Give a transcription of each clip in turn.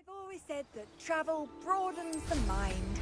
I've always said that travel broadens the mind.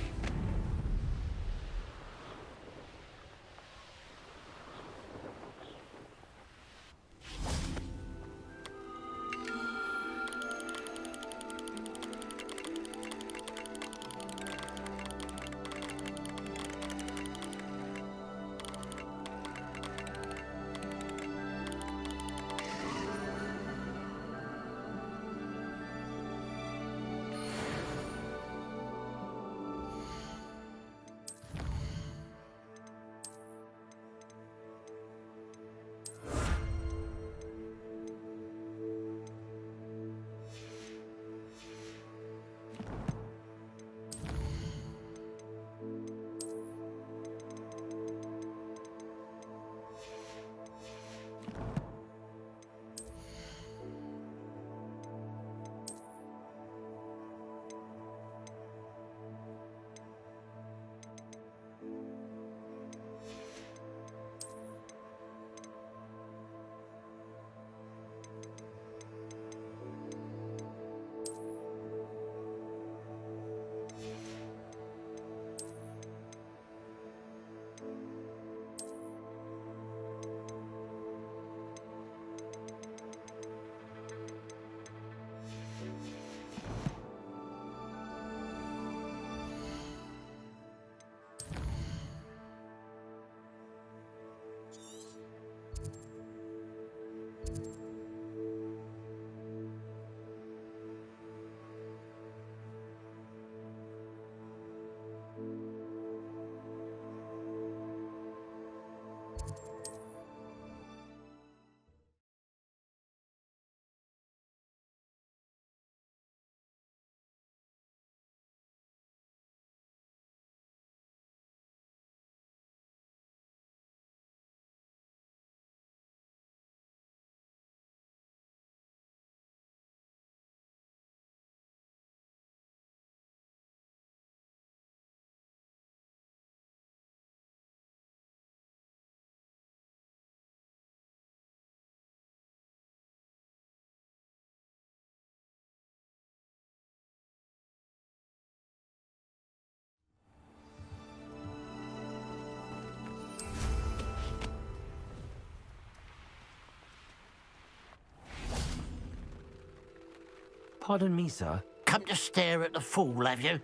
Pardon me, sir. Come to stare at the fool, have you?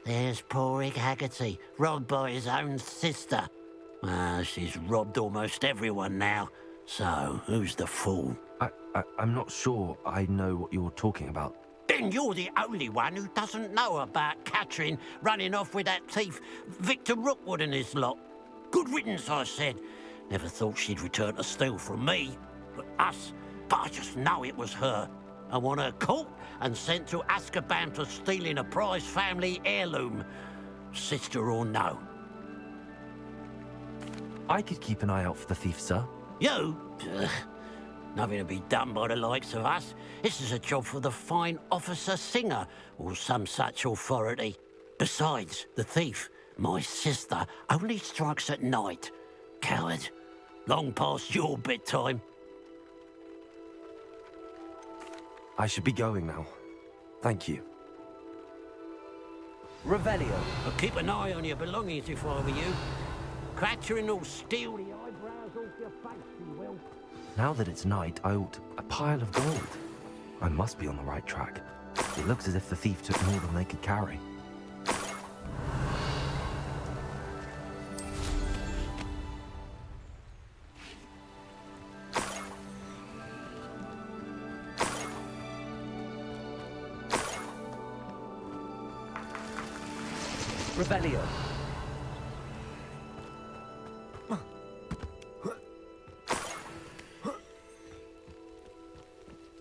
There's poor Ig Haggerty, robbed by his own sister. Well, she's robbed almost everyone now. So, who's the fool? I'm not sure I know what you're talking about. Then you're the only one who doesn't know about Catherine running off with that thief, Victor Rookwood and his lot. Good riddance, I said. Never thought she'd return to steal from me, but us. But I just know it was her. I want her caught and sent to Azkaban for stealing a prized family heirloom. Sister or no. I could keep an eye out for the thief, sir. You? Ugh. Nothing to be done by the likes of us. This is a job for the fine officer Singer, or some such authority. Besides, the thief, my sister, only strikes at night. Coward. Long past your bedtime. I should be going now. Thank you. Revelio. But keep an eye on your belongings if I were you. Catherine will steal the eyebrows off your face, she will. Now that it's night, I ought a pile of gold. I must be on the right track. It looks as if the thief took more than they could carry. Revelio.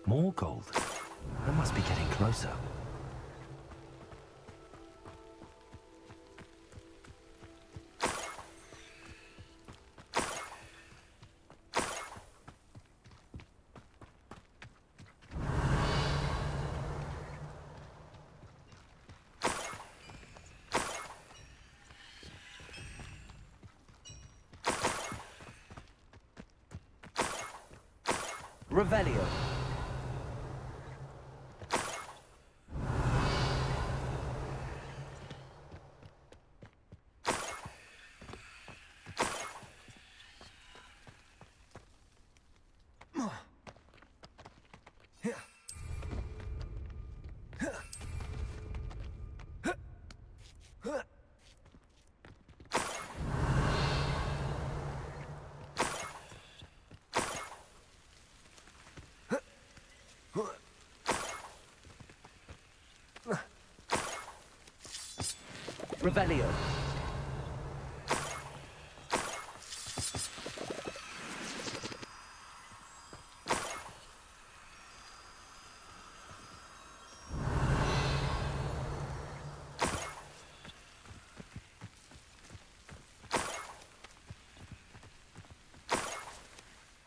More gold. I must be getting closer. Revelio. Revelio.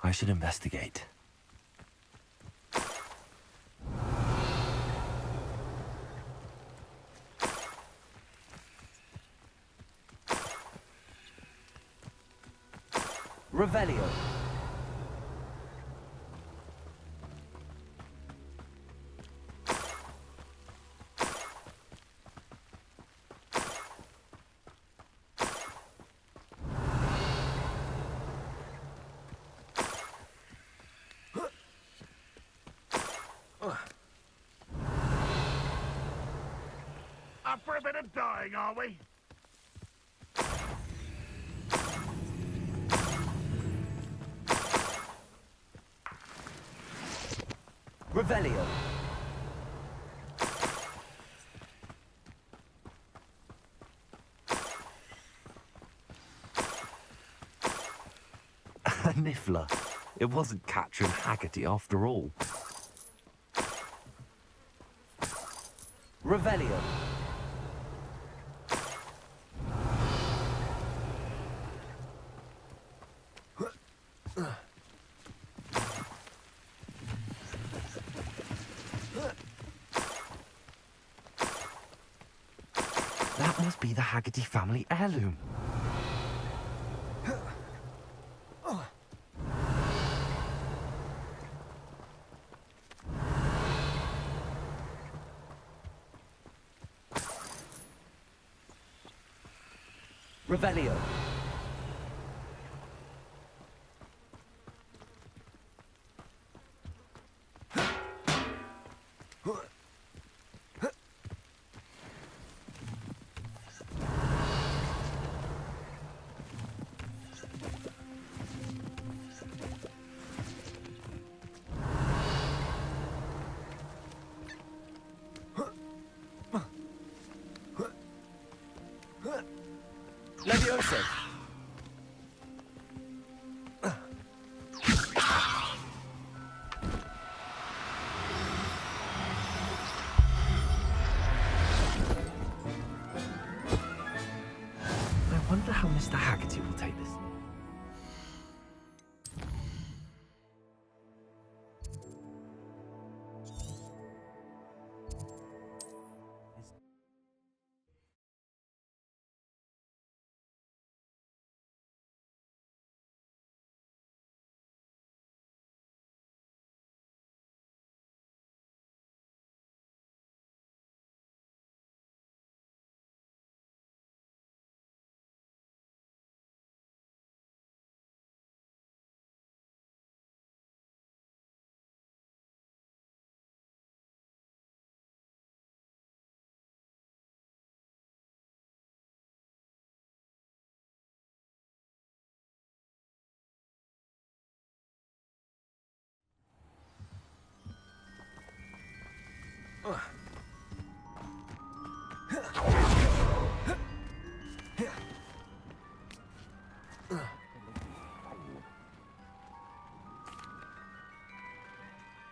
I should investigate. Revelio. Up for a bit of dying, are we? Revelio. A niffler. It wasn't Catherine Haggerty after all. Revelio. That must be the Haggerty family heirloom. Revelio. Leviosa. I wonder how Mr. Haggerty will take this.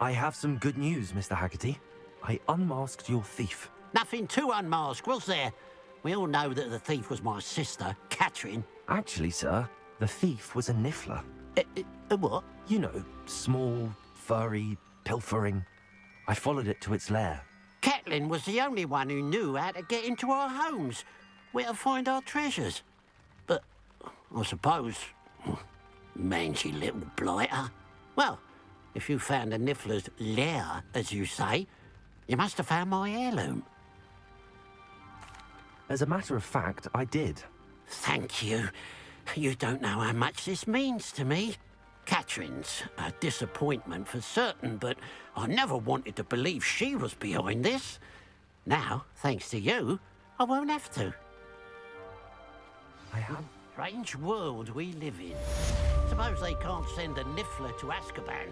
I have some good news, Mr. Haggerty. I unmasked your thief. Nothing to unmask, was there? We all know that the thief was my sister, Catherine. Actually, sir, the thief was a niffler. A what? You know, small, furry, pilfering. I followed it to its lair. Catelyn was the only one who knew how to get into our homes, where to find our treasures. But I suppose, mangy little blighter. Well, if you found the niffler's lair, as you say, you must have found my heirloom. As a matter of fact, I did. Thank you. You don't know how much this means to me. Catherine's a disappointment for certain, but I never wanted to believe she was behind this. Now, thanks to you, I won't have to. I have. Strange world we live in. Suppose they can't send a niffler to Azkaban.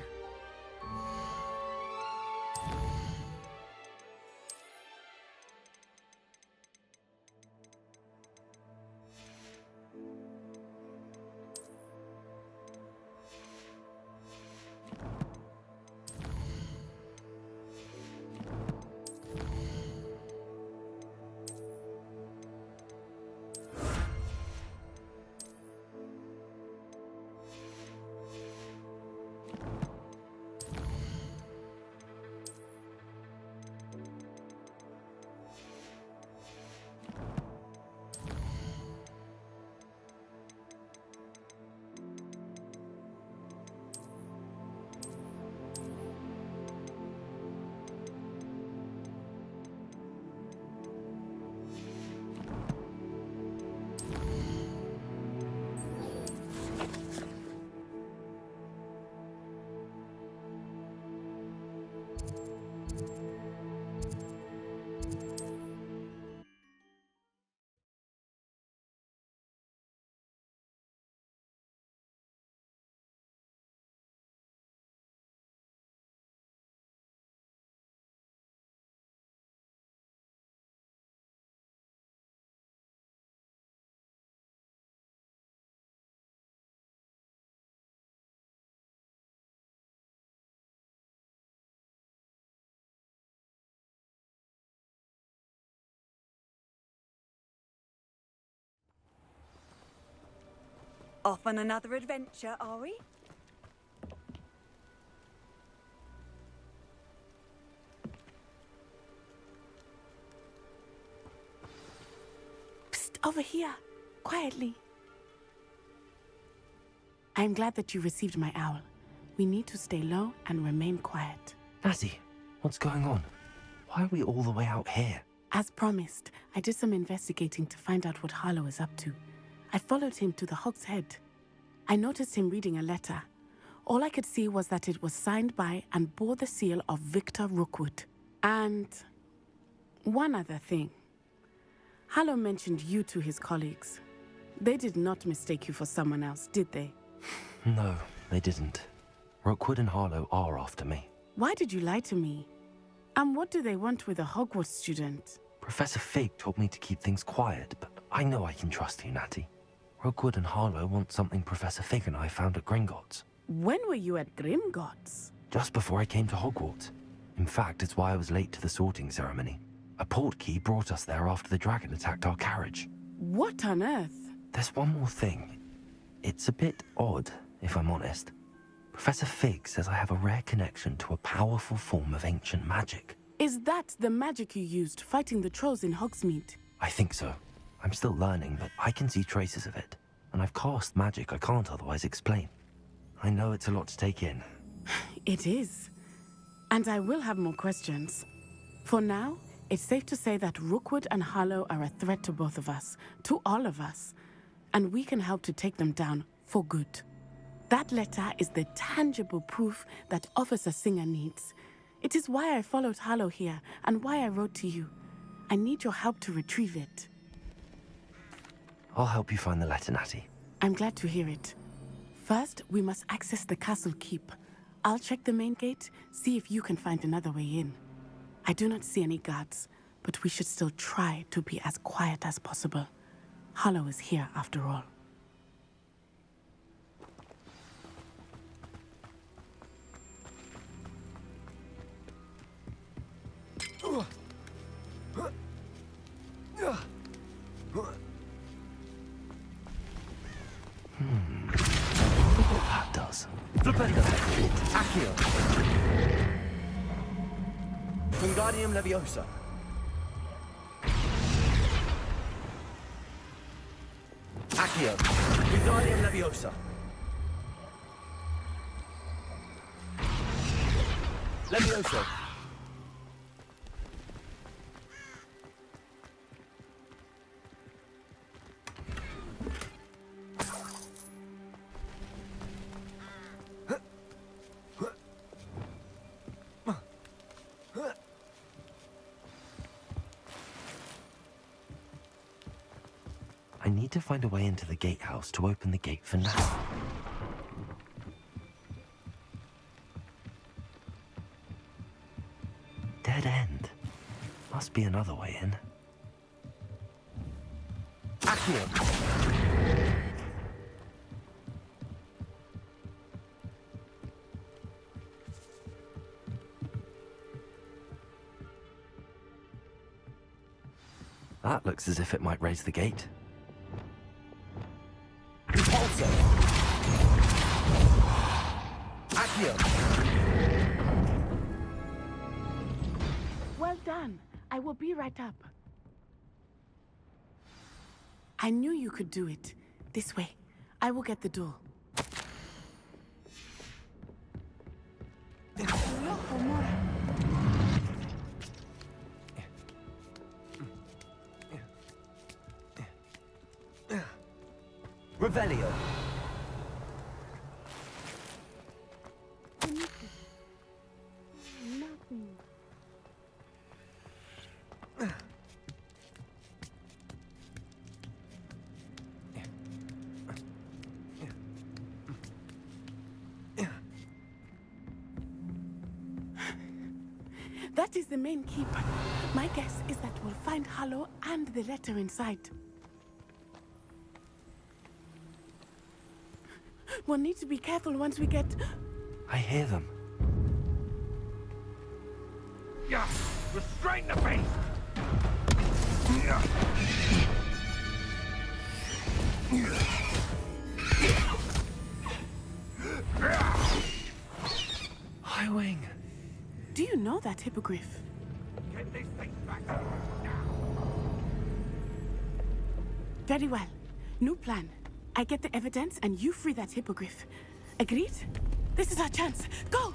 Off on another adventure, are we? Psst, over here. Quietly. I'm glad that you received my owl. We need to stay low and remain quiet. Natty, what's going on? Why are we all the way out here? As promised, I did some investigating to find out what Harlow is up to. I followed him to the Hog's Head. I noticed him reading a letter. All I could see was that it was signed by and bore the seal of Victor Rookwood. And one other thing. Harlow mentioned you to his colleagues. They did not mistake you for someone else, did they? No, they didn't. Rookwood and Harlow are after me. Why did you lie to me? And what do they want with a Hogwarts student? Professor Fig told me to keep things quiet, but I know I can trust you, Natty. Rookwood and Harlow want something Professor Fig and I found at Gringotts. When were you at Grimgotts? Just before I came to Hogwarts. In fact, it's why I was late to the sorting ceremony. A portkey brought us there after the dragon attacked our carriage. What on earth? There's one more thing. It's a bit odd, if I'm honest. Professor Fig says I have a rare connection to a powerful form of ancient magic. Is that the magic you used fighting the trolls in Hogsmeade? I think so. I'm still learning, but I can see traces of it. And I've cast magic I can't otherwise explain. I know it's a lot to take in. It is. And I will have more questions. For now, it's safe to say that Rookwood and Harlow are a threat to both of us, to all of us. And we can help to take them down for good. That letter is the tangible proof that Officer Singer needs. It is why I followed Harlow here and why I wrote to you. I need your help to retrieve it. I'll help you find the letter, Natty. I'm glad to hear it. First, we must access the castle keep. I'll check the main gate, see if you can find another way in. I do not see any guards, but we should still try to be as quiet as possible. Harlow is here after all. That does. Flipendo. Accio. Wingardium Leviosa. Accio. Wingardium Leviosa. Levioso. I need to find a way into the gatehouse to open the gate for now. Dead end. Must be another way in. Accio! That looks as if it might raise the gate. Repulso! Accio! Well done. I will be right up. I knew you could do it. This way. I will get the door. Revelio. Nothing. That is the main keep. My guess is that we'll find Harlow and the letter inside. We'll need to be careful once we get... I hear them. Yeah, restrain the beast! Yeah. know that hippogriff. Get this thing back to us now. Very well. New plan. I get the evidence and you free that hippogriff. Agreed? This is our chance. Go!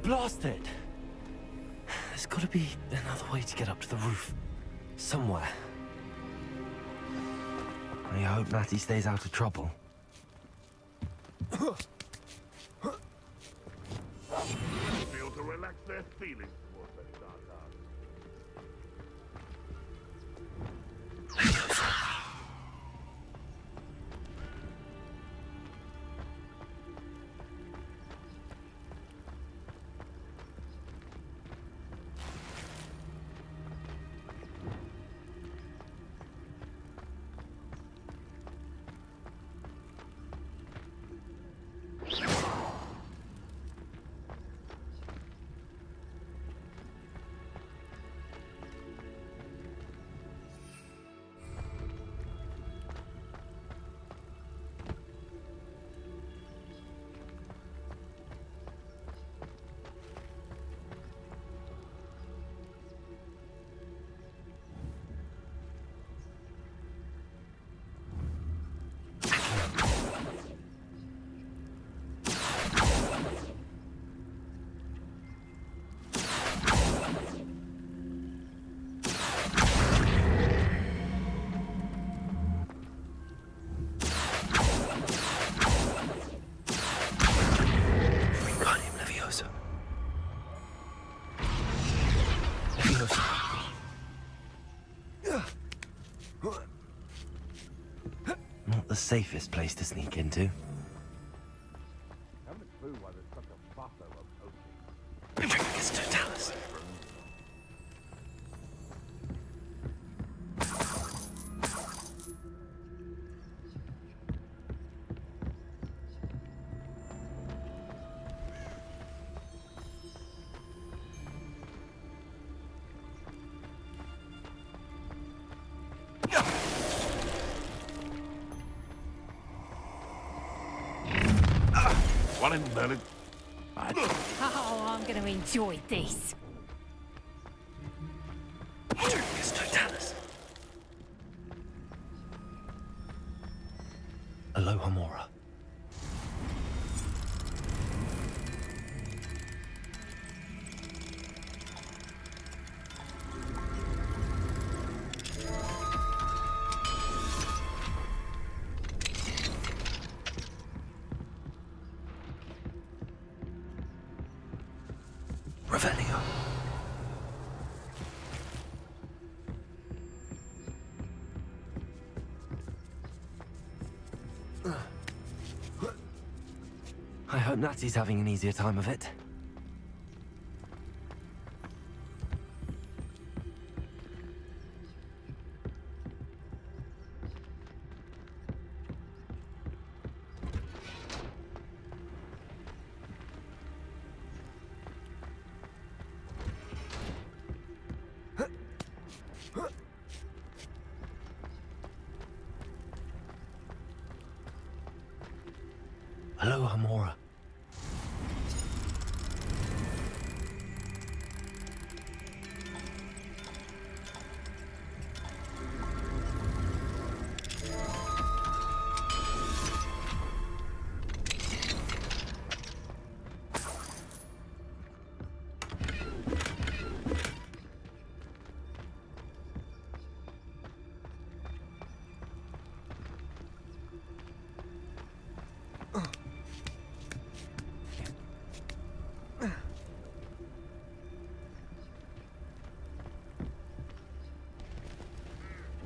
Blasted! There's got to be another way to get up to the roof. Somewhere. I hope Natty stays out of trouble. Feel to relax their feelings towards that dark art. Not the safest place to sneak into. Haven't a clue why there's such a fuss over poaching. Everything is totalis. One in Berlin. Oh, I'm going to enjoy this. Everything is totalis. Aloha Mora. Revelio. I hope Natty's having an easier time of it. Aloha Mora.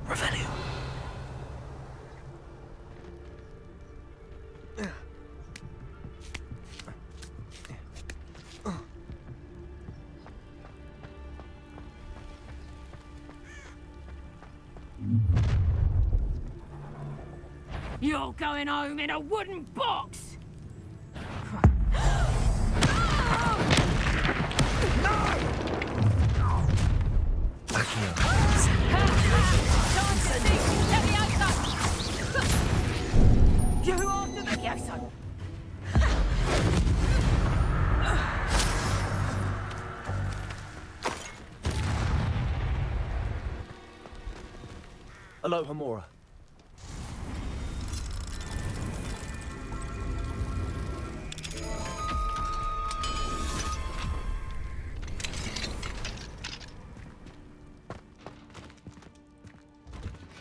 Revelio. You're going home in a wooden box! You after Aloha Mora.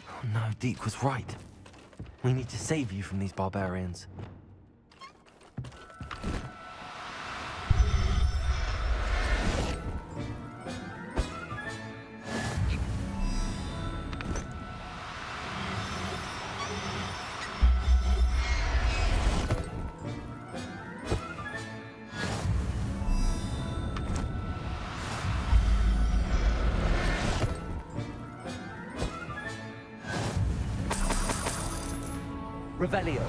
Oh no, Deke was right. We need to save you from these barbarians. Revelio.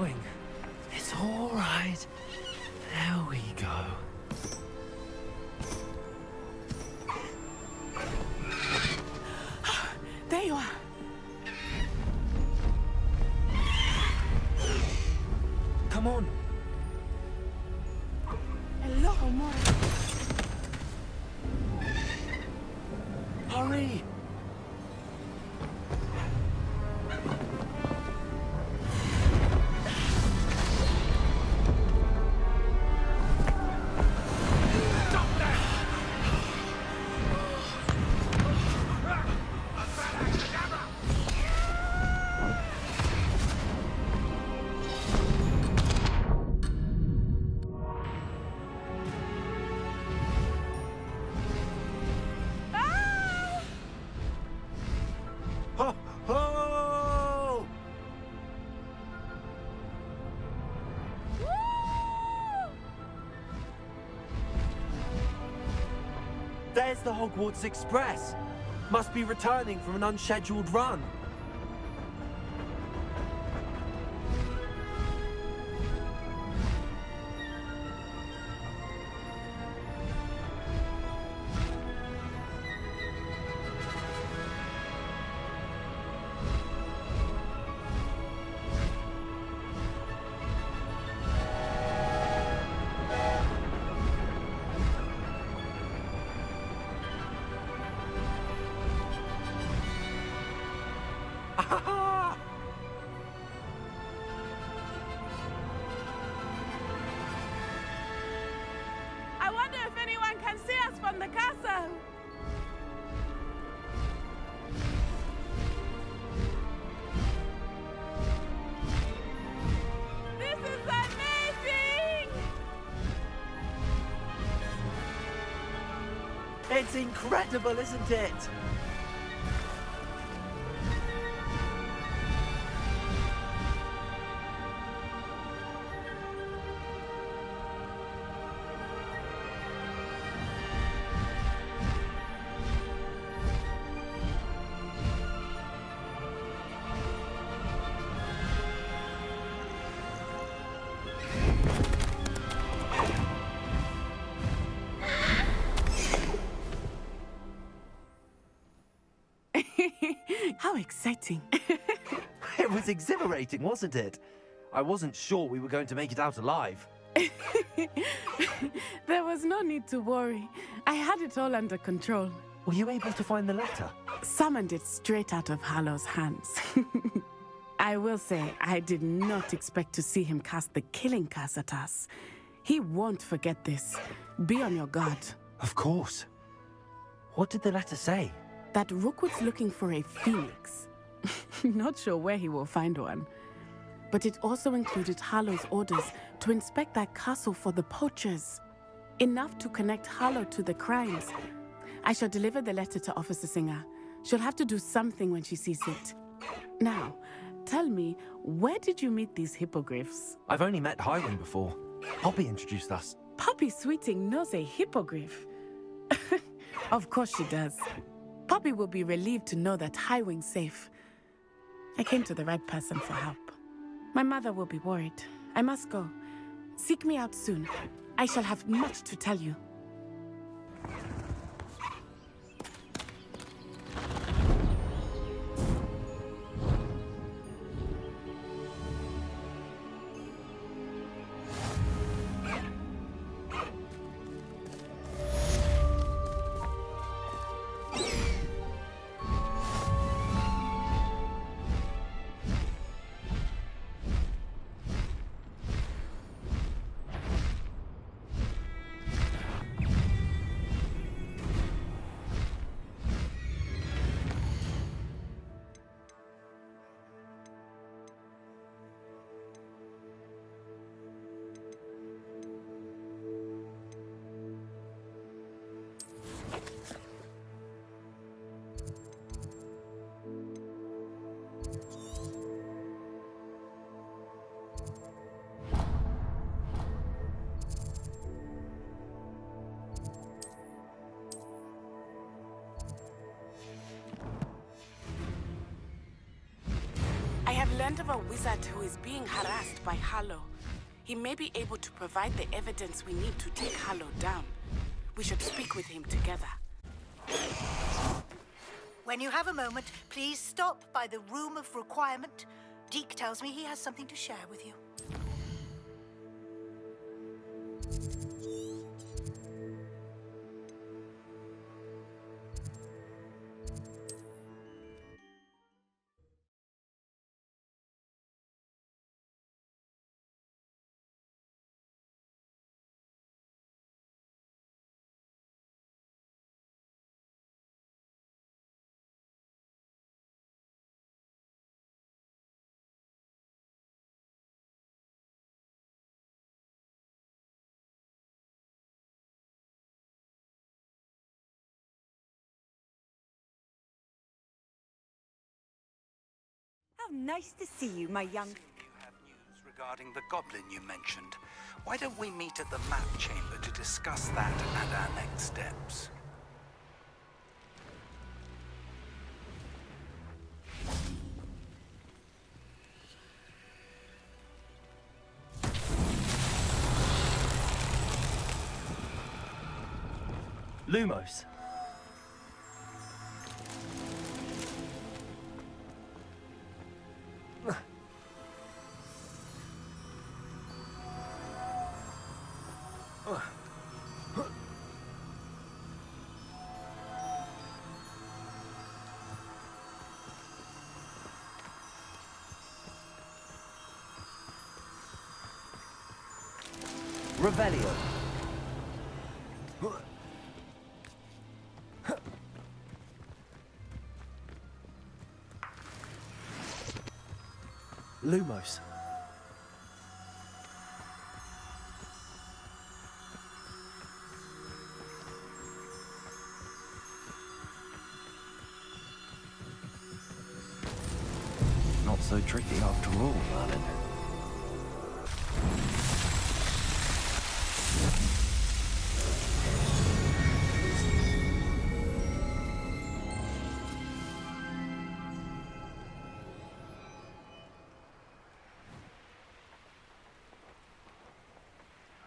Wing. It's all right. There we go. There you are. Come on. Hello, Mora. Hurry. There's the Hogwarts Express. Must be returning from an unscheduled run. I wonder if anyone can see us from the castle. This is amazing! It's incredible, isn't it? How exciting. It was exhilarating, wasn't it? I wasn't sure we were going to make it out alive. There was no need to worry. I had it all under control. Were you able to find the letter? Summoned it straight out of Hallow's hands. I will say, I did not expect to see him cast the killing curse at us. He won't forget this. Be on your guard. Of course. What did the letter say? That Rookwood's looking for a phoenix. Not sure where he will find one. but it also included Harlow's orders to inspect that castle for the poachers. Enough to connect Harlow to the crimes. I shall deliver the letter to Officer Singer. She'll have to do something when she sees it. Now, tell me, where did you meet these hippogriffs? I've only met Highwing before. Poppy introduced us. Poppy Sweeting knows a hippogriff. Of course she does. Poppy will be relieved to know that Highwing's safe. I came to the right person for help. My mother will be worried. I must go. Seek me out soon. I shall have much to tell you. I have learned of a wizard who is being harassed by Harlow. He may be able to provide the evidence we need to take Harlow down. We should speak with him together. When you have a moment, please stop by the Room of Requirement. Deke tells me he has something to share with you. How nice to see you, my young... You have news regarding the goblin you mentioned. Why don't we meet at the map chamber to discuss that and our next steps? Lumos. Revelio. Lumos. Not so tricky after all, Merlin.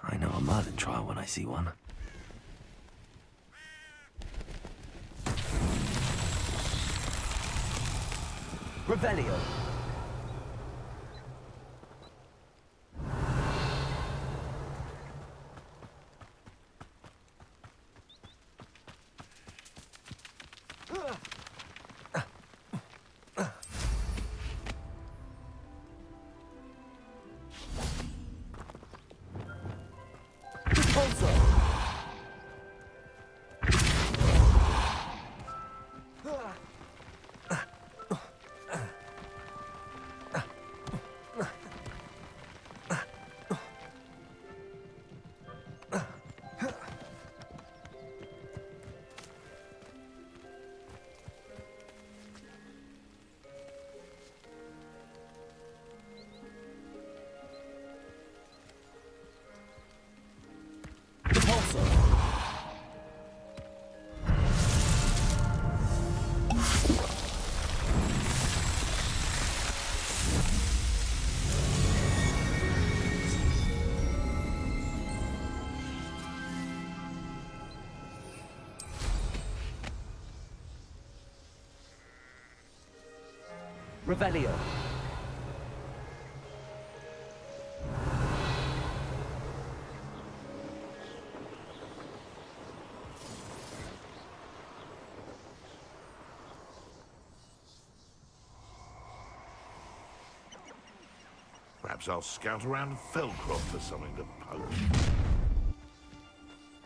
I know a Merlin trial when I see one. Revelio. Revelio. Perhaps I'll scout around Felcroft for something to poach.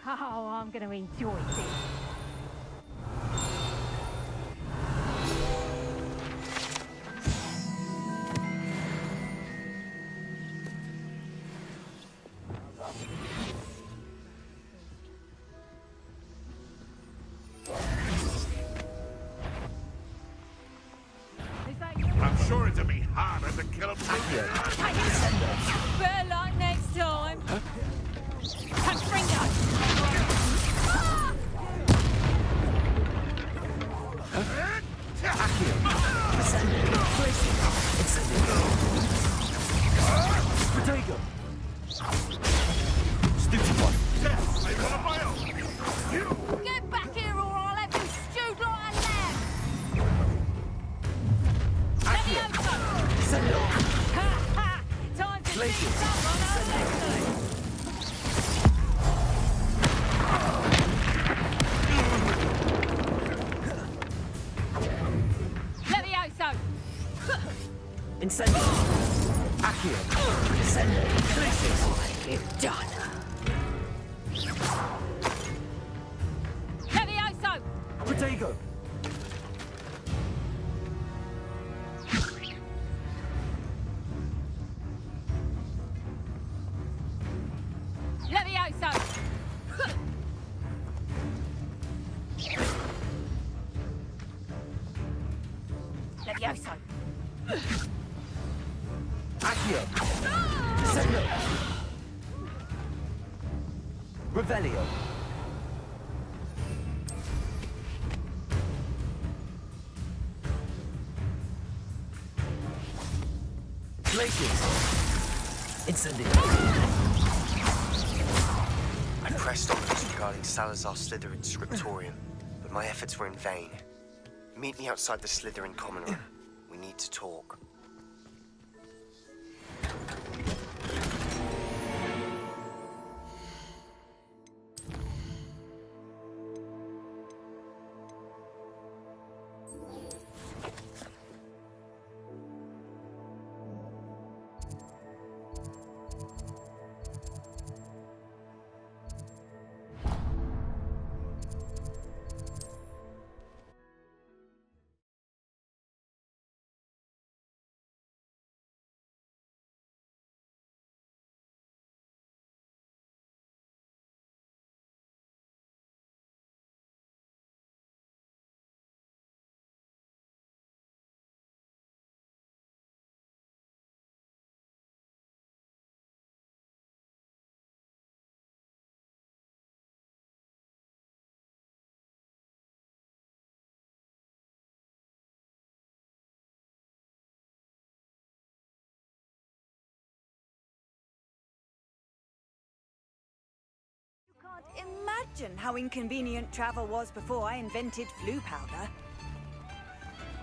Oh, I'm going to enjoy this. I'm sure it'll be harder to kill a Better luck next time. Confringo! Protego. Stupid one. Death! I want a bio! You! Get back here or I'll have you stewed like a lamb! Levioso! Ha ha! Time to fix up on our legs! Levioso! Incendio. Accio. Incendio. You've done. Levioso! Protego. Levioso! Levioso! Accio. Incendio. Revelio. Glacius. Incendio. I pressed on regarding Salazar Slytherin's scriptorium, but my efforts were in vain. Meet me outside the Slytherin common room. We need to talk. Can't imagine how inconvenient travel was before I invented flu powder.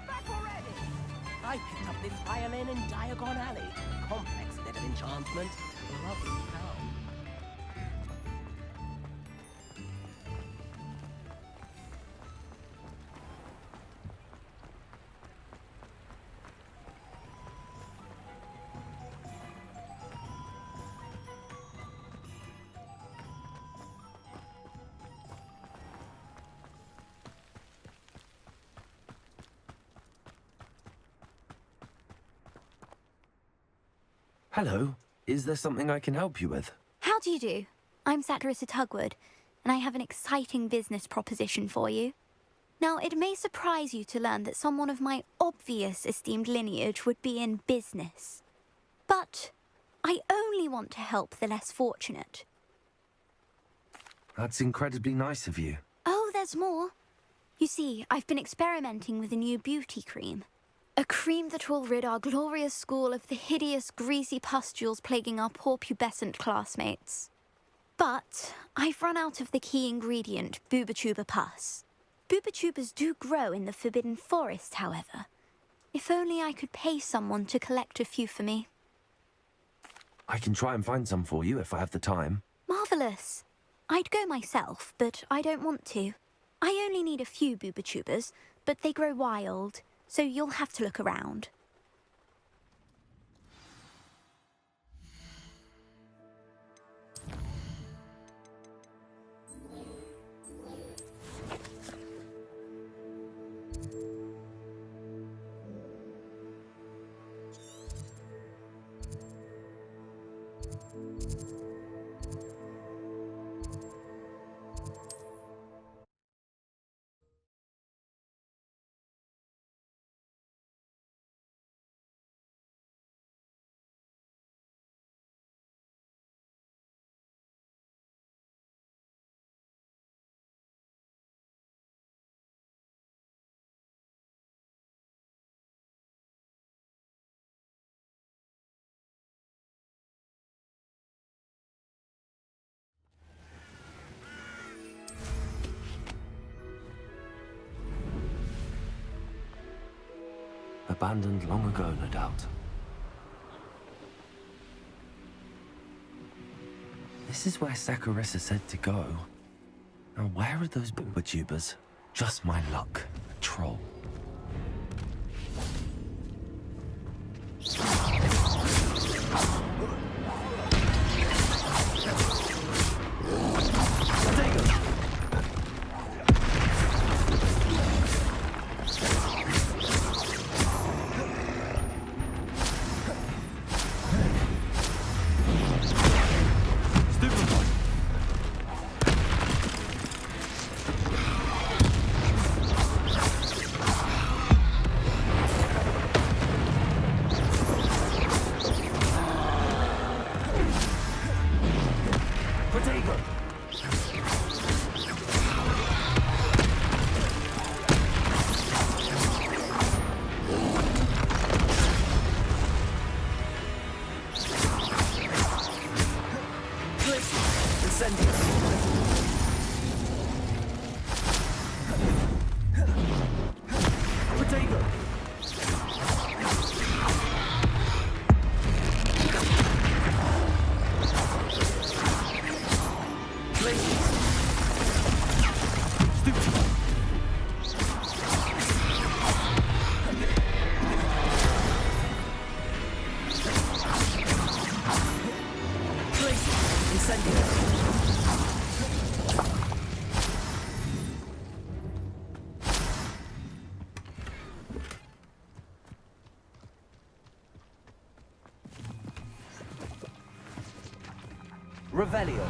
Back already! I picked up this violin in Diagon Alley. Complex bit of enchantment. Lovely town. Hello. Is there something I can help you with? How do you do? I'm Satirissa Tugwood, and I have an exciting business proposition for you. Now, it may surprise you to learn that someone of my obvious esteemed lineage would be in business. But I only want to help the less fortunate. That's incredibly nice of you. Oh, there's more. You see, I've been experimenting with a new beauty cream. A cream that will rid our glorious school of the hideous, greasy pustules plaguing our poor pubescent classmates. But I've run out of the key ingredient, Booba Tuber pus. Booba tubers do grow in the Forbidden Forest, however. If only I could pay someone to collect a few for me. I can try and find some for you if I have the time. Marvellous. I'd go myself, but I don't want to. I only need a few booba-tubers, but they grow wild, so you'll have to look around. Abandoned long ago, no doubt. This is where Saccharissa said to go. Now, where are those booba-tubers? Just my luck. A troll. Revelio.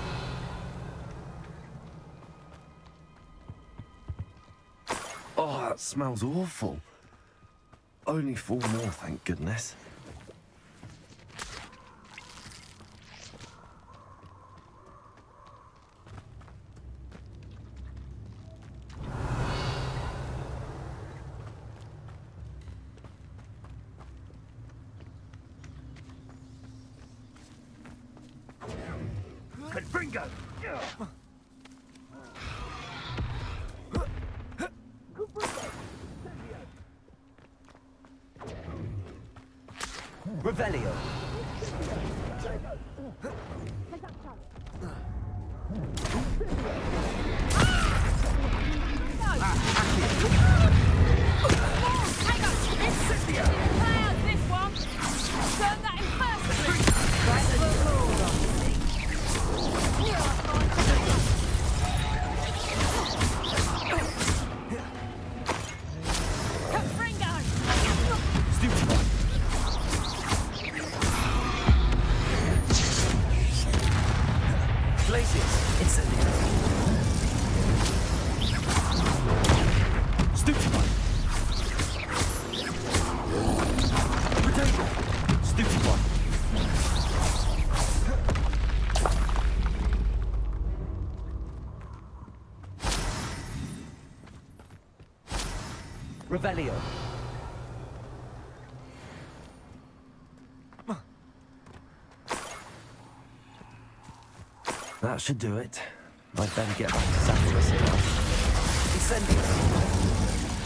Oh, that smells awful. Only 4 more, thank goodness. Confringo! Revelio. Revelio. That should do it. I'd better get back to Saccharissa now. Incendio.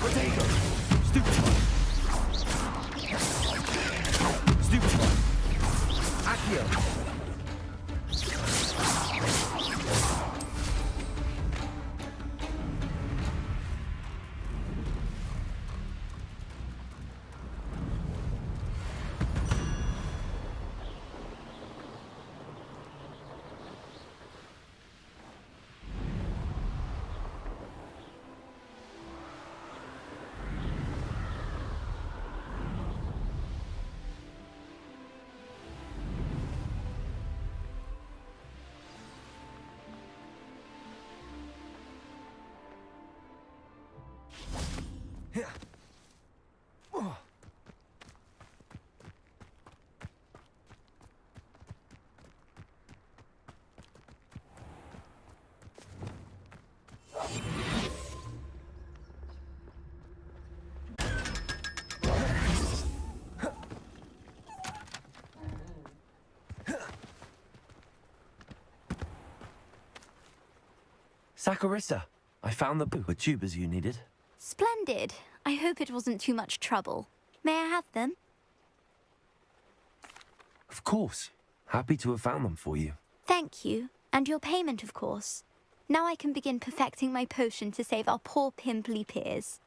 Protego. Stupefy. Accio. Saccharissa, I found the tubers you needed. Splendid. I hope it wasn't too much trouble. May I have them? Of course. Happy to have found them for you. Thank you. And your payment, of course. Now I can begin perfecting my potion to save our poor pimply peers.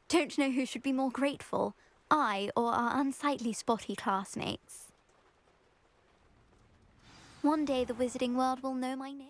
Don't know who should be more grateful, I or our unsightly spotty classmates. One day the wizarding world will know my name.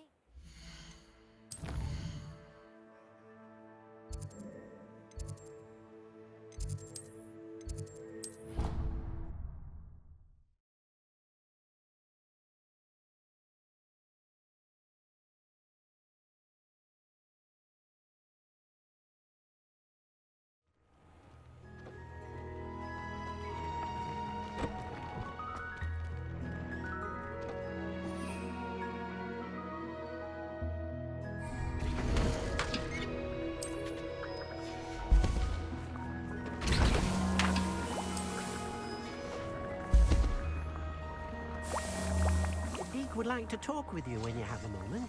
Deke would like to talk with you when you have a moment.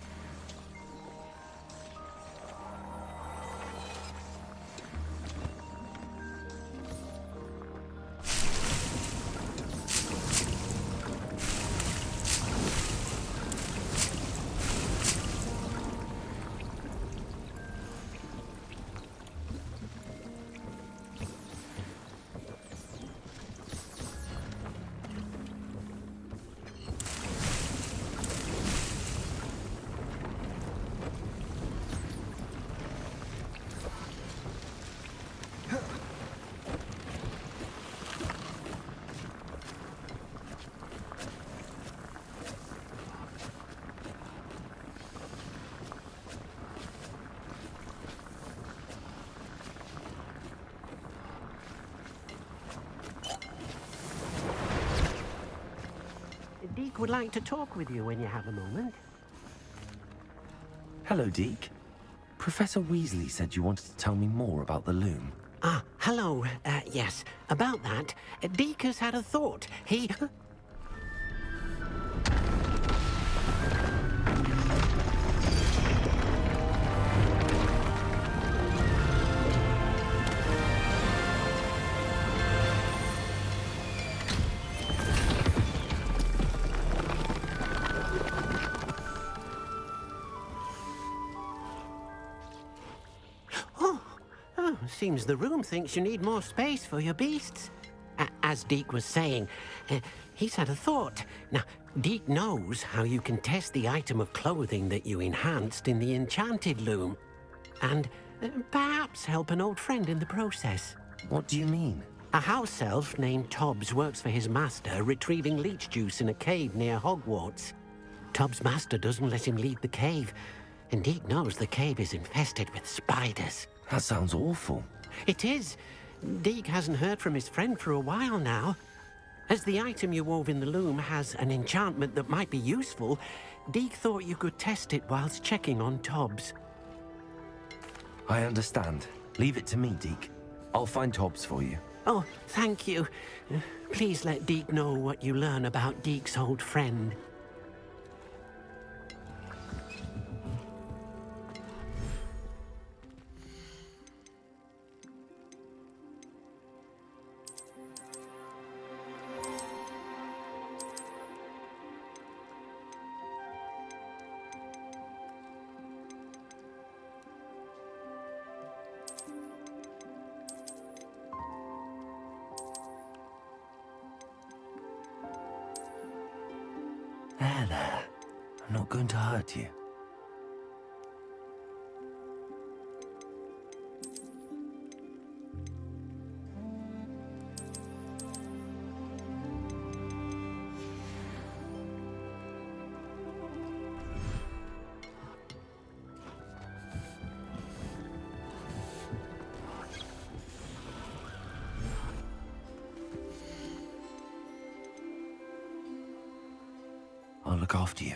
Deke would like to talk with you when you have a moment. Hello, Deke. Professor Weasley said you wanted to tell me more about the loom. Ah, hello. Yes, about that. Deke has had a thought. He... Seems the room thinks you need more space for your beasts. As Deke was saying, he's had a thought. Now, Deke knows how you can test the item of clothing that you enhanced in the enchanted loom. And perhaps help an old friend in the process. What do you mean? A house elf named Tobbs works for his master, retrieving leech juice in a cave near Hogwarts. Tobbs' master doesn't let him leave the cave, and Deke knows the cave is infested with spiders. That sounds awful. It is. Deke hasn't heard from his friend for a while now. As the item you wove in the loom has an enchantment that might be useful, Deke thought you could test it whilst checking on Tobbs. I understand. Leave it to me, Deke. I'll find Tobbs for you. Oh, thank you. Please let Deke know what you learn about Deke's old friend. There. I'm not going to hurt you. I'll look after you.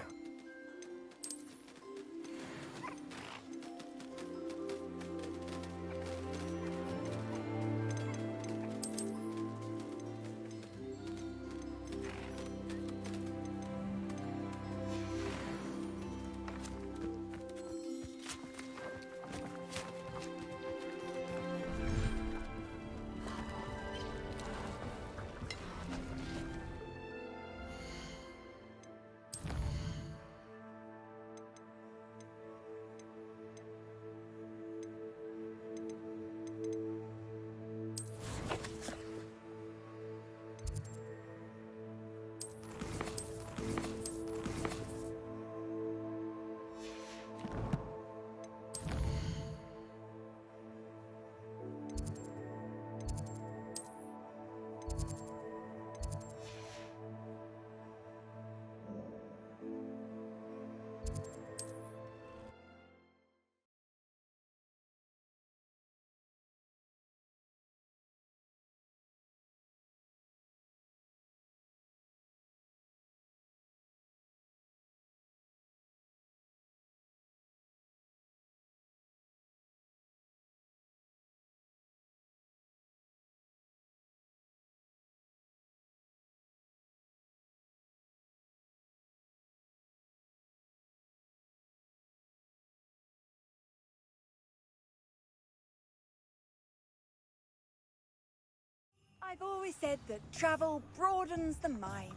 I've always said that travel broadens the mind.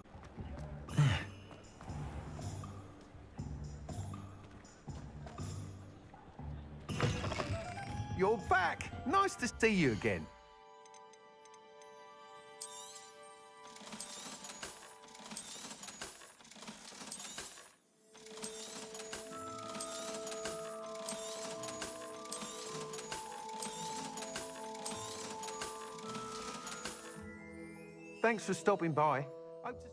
You're back! Nice to see you again. Thanks for stopping by. Hope to